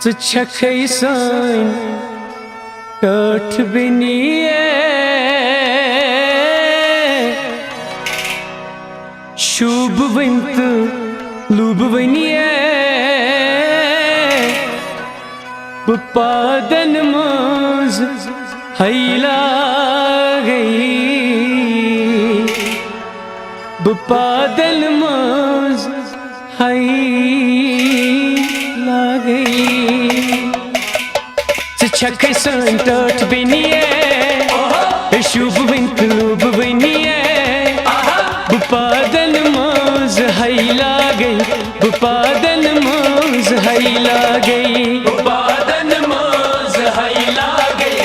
च छखै सान टठ बिनिए शुभ वंत लुब वनिए पादन मोज हैला गई पादन मोज हैला गई छखै सान टठ बिनिए शुभ वंत लुब वनिए पादन मोज हैला गई पादन मोज हैला गई पादन मोज हैला गई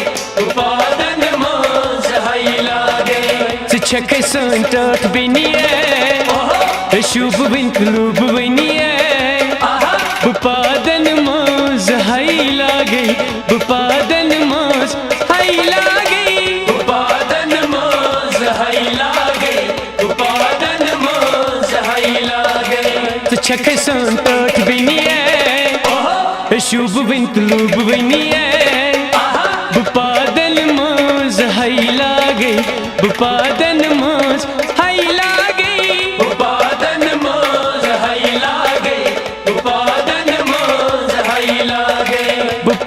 पादन मोज हैला गई छखै सान टठ बिनिए शुभ वंत लुब वनिए पादन मोज हैला गई पादन मोज हैला गई पादन मोज हैला गई पादन मोज हैला गई छखै सान टठ बिनिए शुभ वंत लुब वनिए पादन मोज हैला गई पादन मोज हैला गई पादन मोज हैला गई पादन मोज हैला गई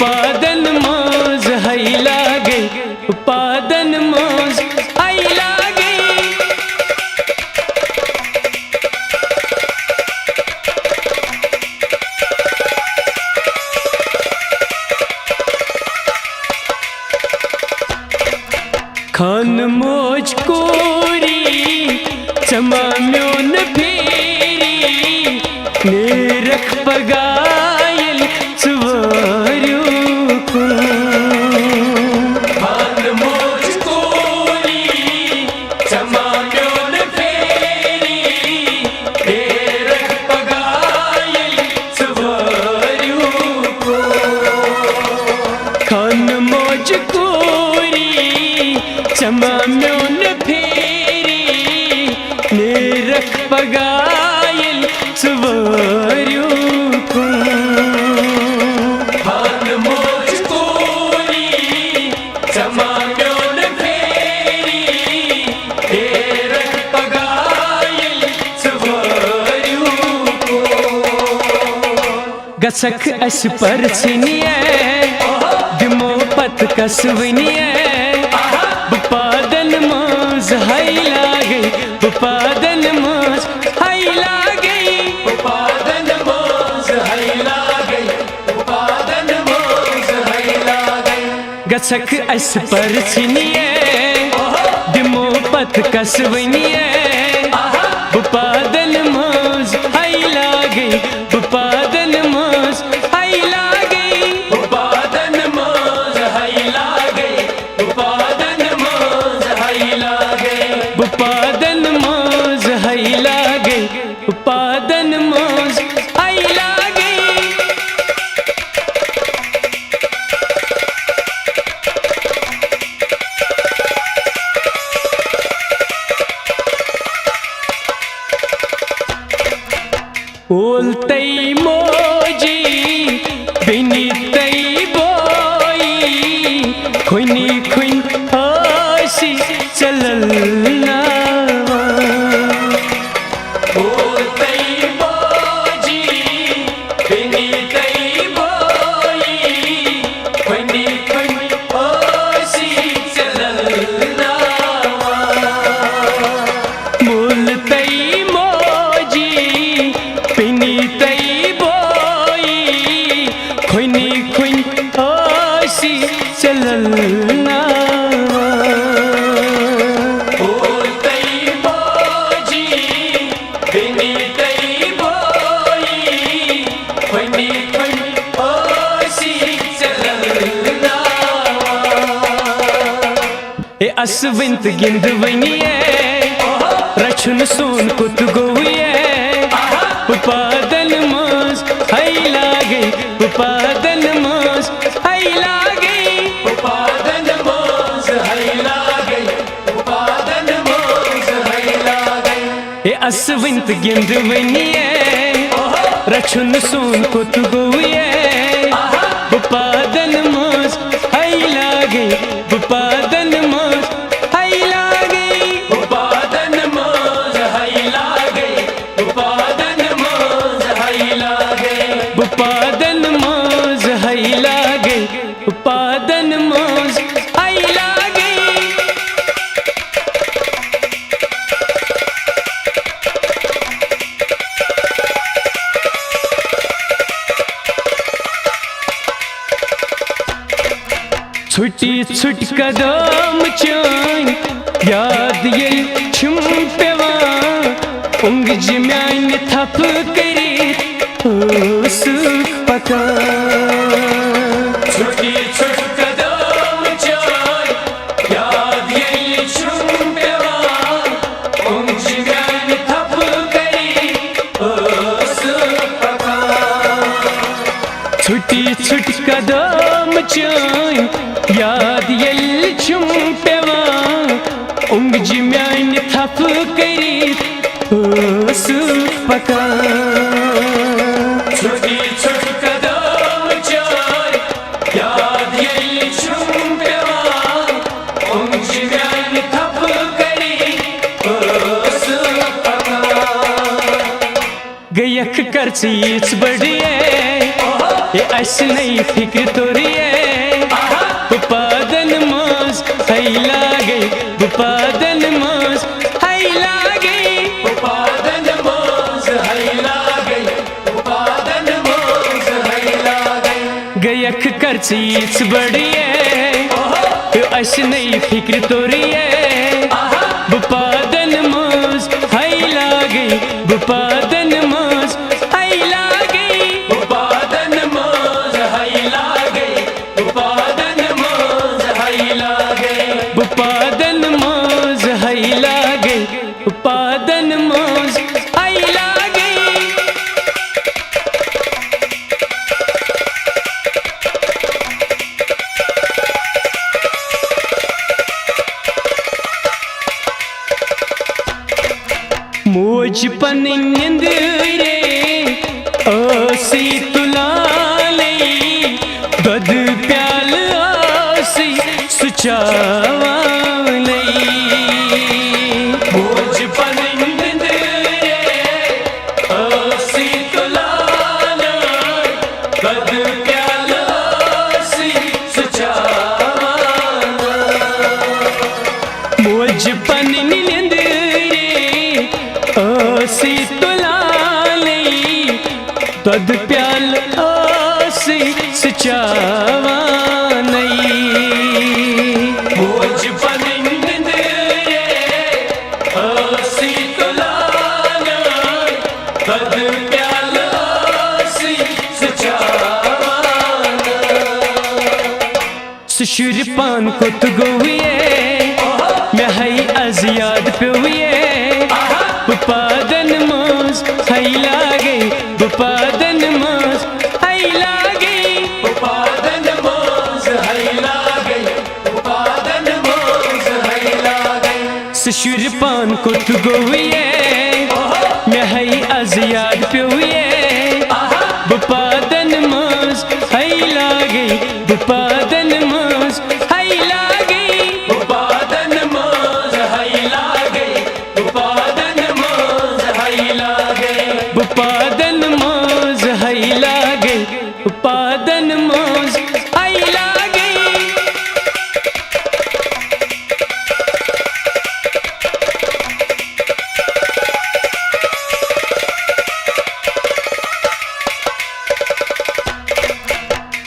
पादन मोज हैला गई पादन मोज हैला गई खान मोज कोरी चमा म्योन फेरी नेरख पगायल सुवारू को खान मोज कोरी चमा म्योन फेरी नेरख पगायल सुवारू को खान मोज कोरी चमा म्योन फेरी नेरख पगायल सुवारू को खान मोज कोरी चमा म्योन फेरी नेरख पगायल सुवारू को गसख अस परछनिए दिमो पत कसवनिए पादन मोज हैला गई पादन मोज हैला गई पादन मोज हैला गई पादन मोज हैला गई गसख अस परछनिए दिमो पत कसवनिए पादन मोज हैला गई पादन मोज हैला गई पादन मोज हैला गई पादन मोज हैला गई पादन मोज हैला गई पादन मोज हैला गई ओलतई मोजी बिनितई बोई खुनी खुन आसी चलल नावा ओलतई मोजी बिनितई बोई खुनी खुन आसी चलल नावा मोलतई मोजी बिनितई बोई खुनी खुन आसी चलल नावा ओलतई मोजी बिनितई बोई खुनी खुन आसी चलल नावा ए असविंत गिंद वनिए रछुन सोन कुत गोविए पादन मोज हैला गई पादन मोज हैला गई पादन मोज हैला गई पादन मोज हैला गई ए असविंत गिंद वनिए रछुन सोन कुत गोविए पादन मज हई लागे पादन मज हई लागे छुटी छुट कदम चान याद ये छुम पेवान उंगज म्यान थप करी सुख पका छुटी छुट कदम चान याद ये छुम पेवान उंगज म्यान थप करी सुख पका छुटी छुट कदम चान याद ये छुम पेवान उंगज म्यान थप करी सुख पका छुटी छुट कदम चान याद ये छुम पेवान उंगज म्यान थप करी सुख पका गयक कर चीज बढ़िए ये अस नहीं फिक्र तोरिए पादन मज हई लागे पादन मज हई लागे पादन मज हई लागे पादन मज हई लागे गयक कर चीज बढ़िए अस नहीं फिक्र तोरिए पादन मज हई लागे पादन मज हई लागे पादन मज हई लागे पादन मज हई लागे पादन मज हई लागे पादन मज हई लागे मोज पनिंद रे ओसी तुलाले दद प्याल आसी सुचावाले मोज पनिंद रे ओसी तुलाले दद प्याल आसी सुचावाले मोज पनिंद ओसी तुलाले दद प्याल आसी सुचावानई मोज पनिंद रे ओसी तुलाले दद प्याल आसी सुचावान सुशुर पान को तो गोए मैं हई आज याद पे हुए पादन मज हई लागे पादन मज हई लागे पादन मज हई लागे पादन मज हई लागे ससुर पान को तू गोए मैं हई आज याद पे हुए पादन मज हई लागे पादन मज हई लागे पादन मज हई लागे पादन मज हई लागे पादन मज हई लागे पादन मज हई लागे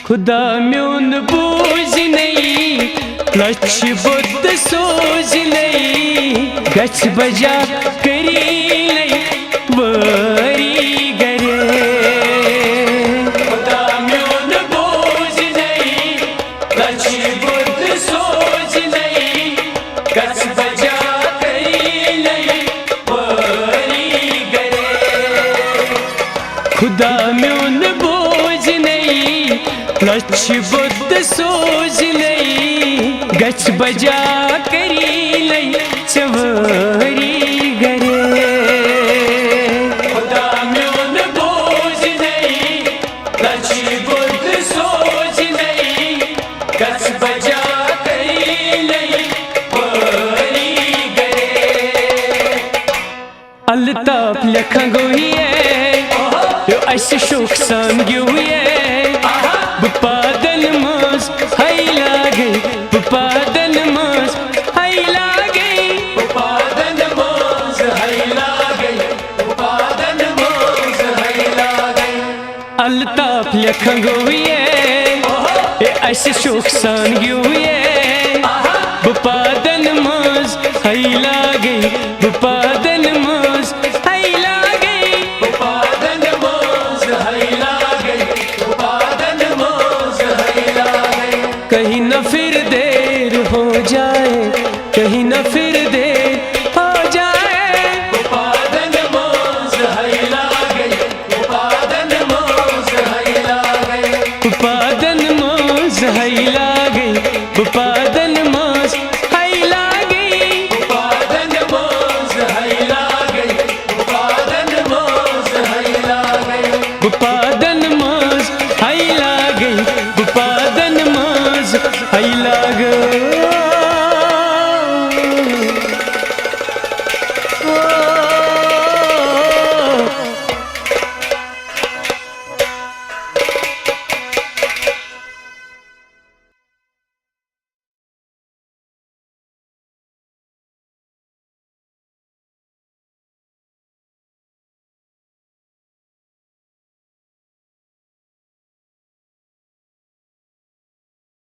खुदा म्योन बूझ नहीं लक्ष बुद्ध सोच नहीं गच बजा करी नहीं वरी गरे खुदा म्योन बूझ नहीं लक्ष बुद्ध सोच नहीं गच बजा करी नहीं वरी गरे खुदा म्योन बूझ नहीं लक्ष बुद्ध सोच नहीं गच बजा करी नहीं चवरी गरे खुदा म्योन बूझ नहीं लक्ष बुद्ध सोच नहीं गच बजा करी नहीं वरी गरे अल्ताफ लखा गोहिए ऐसे सुख संग्युये बुपादन मोस हाई लागे बुपादन मोस हाई लागे बुपादन मोस हाई लागे बुपादन मोस हाई लागे अल्ताफ लखंगुये ऐसे सुख संग्युये बुपादन मोस हाई लागे बुपादन मोस हाई लागे बुपादन मोस हाई लागे बुपादन मोस हाई लागे कहीं न फिर देर हो जाए कहीं न फिर देर हो जाए बुपादन मोस हाई लागे बुपादन मोस हाई लागे बुपादन मोस हाई लागे बुपादन मोस हाई लागे बुपादन मोस हाई लागे बुपादन मोस हाई लागे